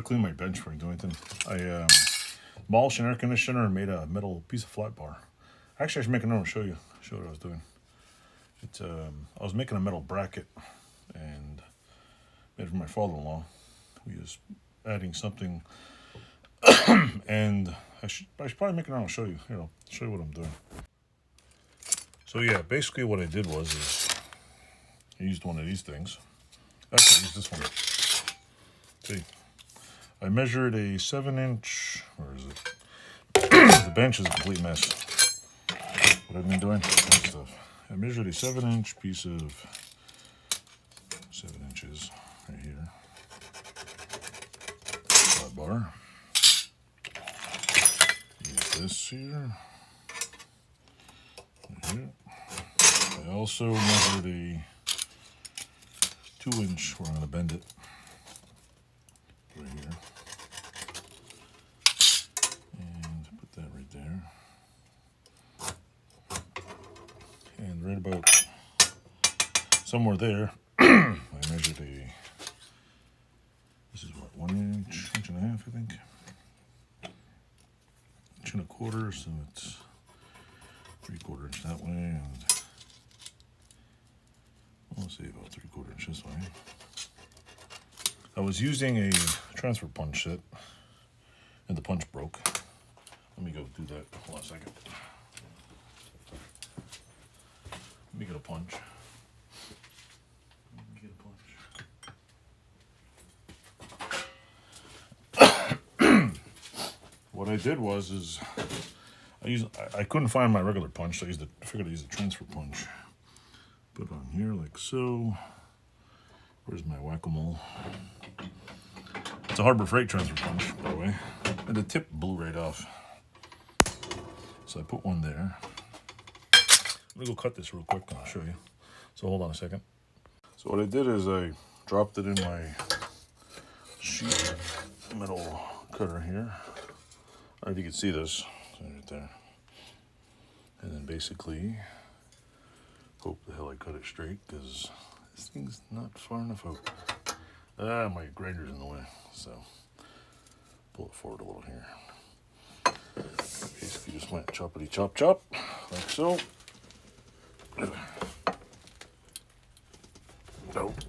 clean my bench before I do anything. I demolished an air conditioner and made a metal piece of flat bar. Actually, I should make another one, show what I was doing. It's I was making a metal bracket and made it for my father-in-law. We was adding something, and I should probably make another one, show you. Here, I'll show you what I'm doing. So yeah, basically what I did was I used one of these things. Actually, I used this one. See, I measured a 7-inch. Where is it? The bench is a complete mess. What I've been doing, stuff. I measured a 7-inch piece of 7 inches right here. Flat bar. Use this here. Right here. I also measured a 2-inch where I'm going to bend it. Right here. And put that right there. And right about somewhere there, I measured this is what, 1 inch, inch and a half, I think. 1.25 inches, so it's 3/4 inch that way, and I'll say about 3/4 inch this way. I was using a transfer punch set, and the punch broke. Let me go do that. Hold on a second. Let me get a punch. What I did was I couldn't find my regular punch, so I figured I'd use the transfer punch. Put it on here like so. Where's my whack-a-mole? It's a Harbor Freight transfer punch, by the way. And the tip blew right off. So I put one there. Let me go cut this real quick and I'll show you. So hold on a second. So what I did is I dropped it in my sheet metal cutter here. I don't know if you can see this. Right there. And then basically, hope the hell I cut it straight because this thing's not far enough out. My grinder's in the way, so pull it forward a little here. Basically just went choppity chop chop, like so. Nope.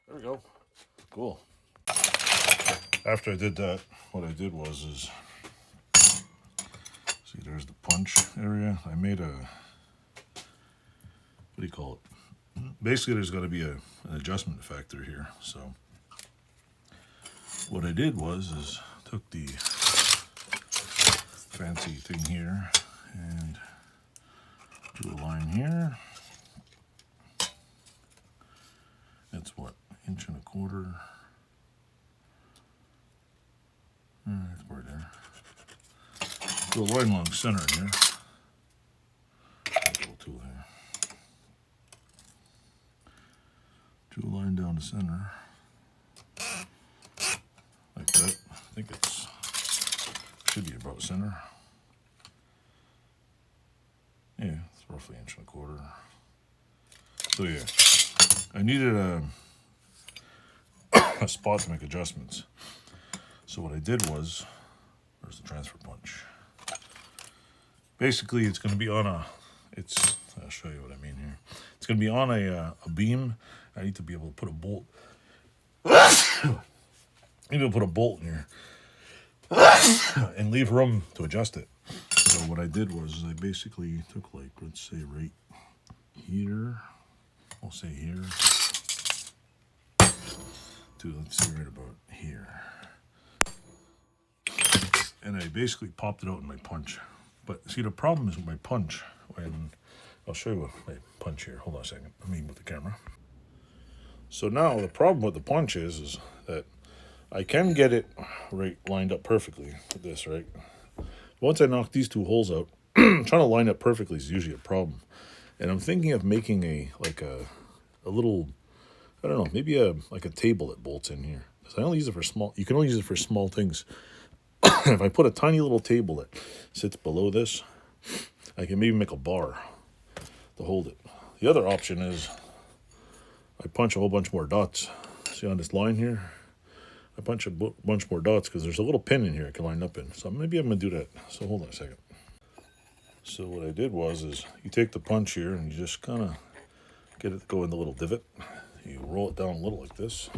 There we go. Cool. After I did that, what I did was see, there's the punch area. I made a, what do you call it? Basically, there's got to be an adjustment factor here. So what I did was took the fancy thing here and drew a line here. That's what, 1.25 inches. That's right there. Do a line along center here. A little tool here. Do a line down the center. Like that. I think it's should be about center. Yeah, it's roughly 1.25 inches. So yeah, I needed a spot to make adjustments. So what I did was, where's the transfer punch? Basically, it's going to be on I'll show you what I mean here. It's going to be on a beam. I need to be able to put a bolt. I need to put a bolt in here and leave room to adjust it. So what I did was I basically took, like, let's say right here. I'll say here. To, let's say right about here. And I basically popped it out in my punch. But see, the problem is with my punch, when I'll show you my punch here. Hold on a second. Let me move the camera. So now the problem with the punch is that I can get it right lined up perfectly with this, right? Once I knock these two holes out, trying to line up perfectly is usually a problem. And I'm thinking of making a little, I don't know, maybe like a table that bolts in here. Because I only use it for small. You can only use it for small things. If I put a tiny little table that sits below this, I can maybe make a bar to hold it. The other option is I punch a whole bunch more dots See on this line here, I punch a bunch more dots because there's a little pin in here I can line up in. So maybe I'm gonna do that. So hold on a second. So what I did was you take the punch here and you just kind of get it to go in the little divot. You roll it down a little like this.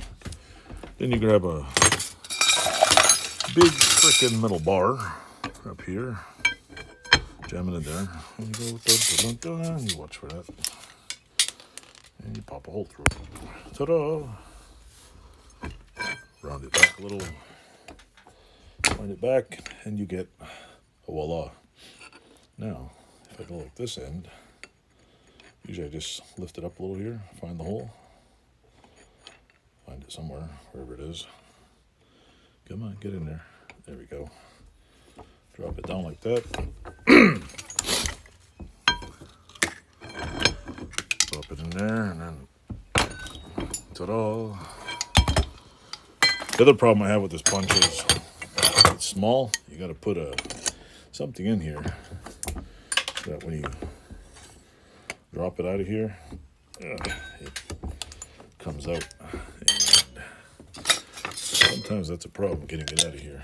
Then you grab a big frickin' metal bar up here, jam it in there, and you go dun, dun, dun, and you watch for that. And you pop a hole through it. Ta-da! Round it back a little, wind it back, and you get a voila. Now, if I go like this end, usually I just lift it up a little here, find the hole, find it somewhere, wherever it is. Come on, get in there. There we go. Drop it down like that. Drop it in there, and then ta-da! The other problem I have with this punch is it's small. You got to put something in here so that when you drop it out of here, it comes out. And sometimes that's a problem getting it out of here.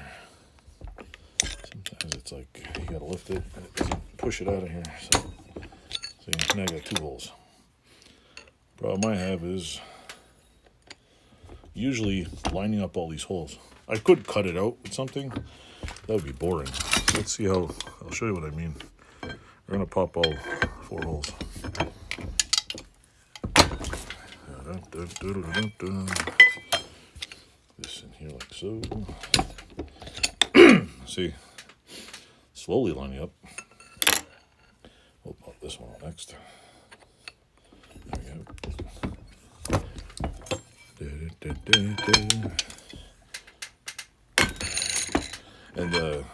Sometimes it's like you got to lift it and it doesn't push it out of here. So now I got two holes. Problem I have is usually lining up all these holes. I could cut it out with something. That would be boring. Let's see how, I'll show you what I mean. We're gonna pop all 4 holes. This in here like so. See, slowly lining up. We'll pop this one next. There we go. And the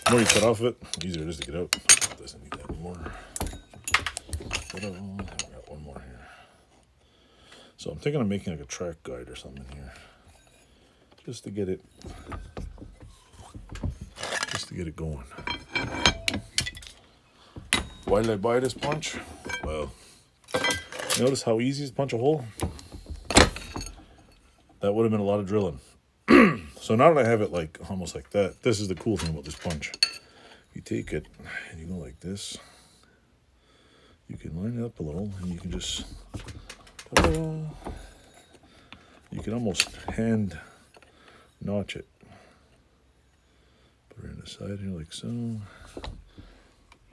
more you cut off of it, the easier it is to get out. It doesn't need that anymore. I've got one more here. So I'm thinking of making like a track guide or something here, just to get it going. Why did I buy this punch? Well, notice how easy it is to punch a hole? That would have been a lot of drilling. So now that I have it like almost like that, this is the cool thing about this punch. You take it and you go like this. You can line it up a little and you can just, you can almost hand notch it. Put it on the side here like so.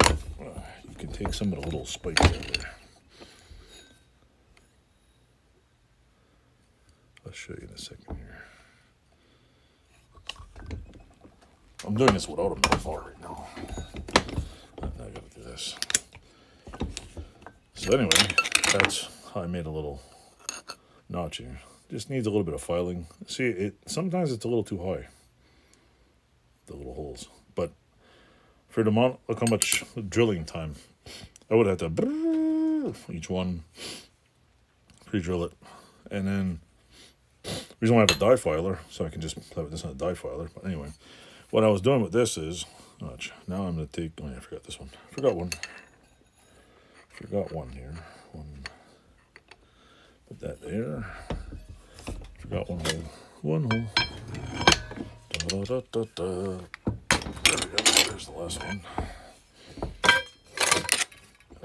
You can take some of the little spikes out there. I'll show you in a second here. I'm doing this without a metal bar right now. Now I gotta do this. So anyway, that's how I made a little notch here. Just needs a little bit of filing. See, sometimes it's a little too high, the little holes. But for the amount, look how much drilling time. I would have to each one, pre-drill it, and then the reason why I have a die filer, so I can just play with this on a die filer. But anyway, what I was doing with this is, now I'm going to take, oh yeah, I forgot this one. Forgot one here. Put that there. Forgot one hole. Da, da, da, da. There we go, there's the last one.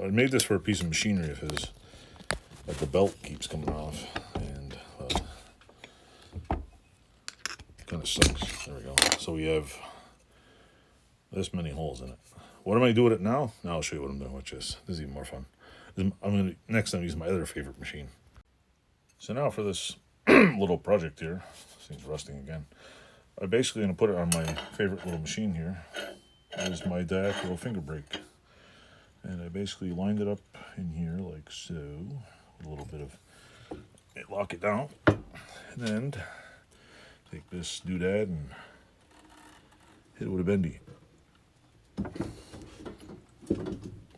I made this for a piece of machinery of his, but the belt keeps coming off, and kind of sucks. There we go. So we have this many holes in it. What am I doing with it now? Now I'll show you what I'm doing with this. This is even more fun. Next time use my other favorite machine. So now for this little project here, this thing's rusting again. I'm basically going to put it on my favorite little machine here. This is my diagonal finger brake. And I basically lined it up in here like so. With a little bit of, lock it down. And then take this doodad and hit it with a bendy. There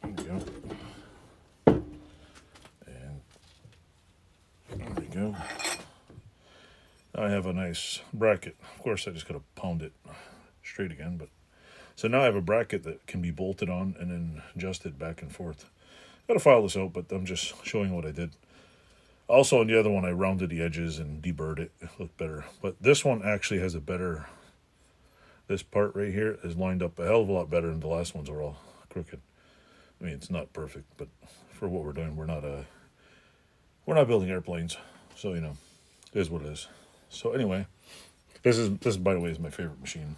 we go. And there we go. Now I have a nice bracket. Of course, I just got to pound it straight again, but so now I have a bracket that can be bolted on and then adjusted back and forth. Got to file this out, but I'm just showing what I did. Also, on the other one, I rounded the edges and deburred it. It looked better. But this one actually has a better, this part right here is lined up a hell of a lot better than the last ones are all crooked. I mean, it's not perfect, but for what we're doing, we're not building airplanes. So, you know, it is what it is. So anyway, this by the way is my favorite machine.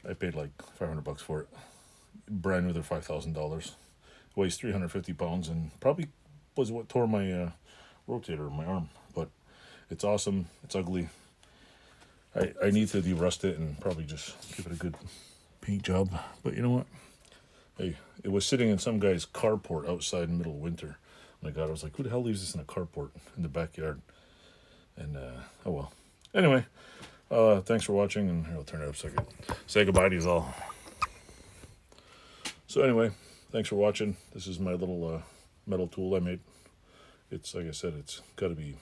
I paid like $500 for it. Brand new, they're $5,000. Weighs 350 pounds and probably was what tore my rotator in my arm. But it's awesome. It's ugly. I need to de-rust it and probably just give it a good paint job. But you know what? Hey, it was sitting in some guy's carport outside in the middle of winter. My God, I was like, who the hell leaves this in a carport in the backyard? And oh well. Anyway, thanks for watching, and here, I'll turn it up so I can say goodbye to you all. So anyway, thanks for watching. This is my little metal tool I made. It's, like I said, it's got to be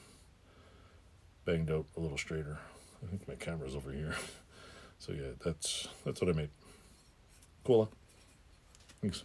banged out a little straighter. I think my camera's over here. So yeah, that's what I made. Cool, huh? Thanks.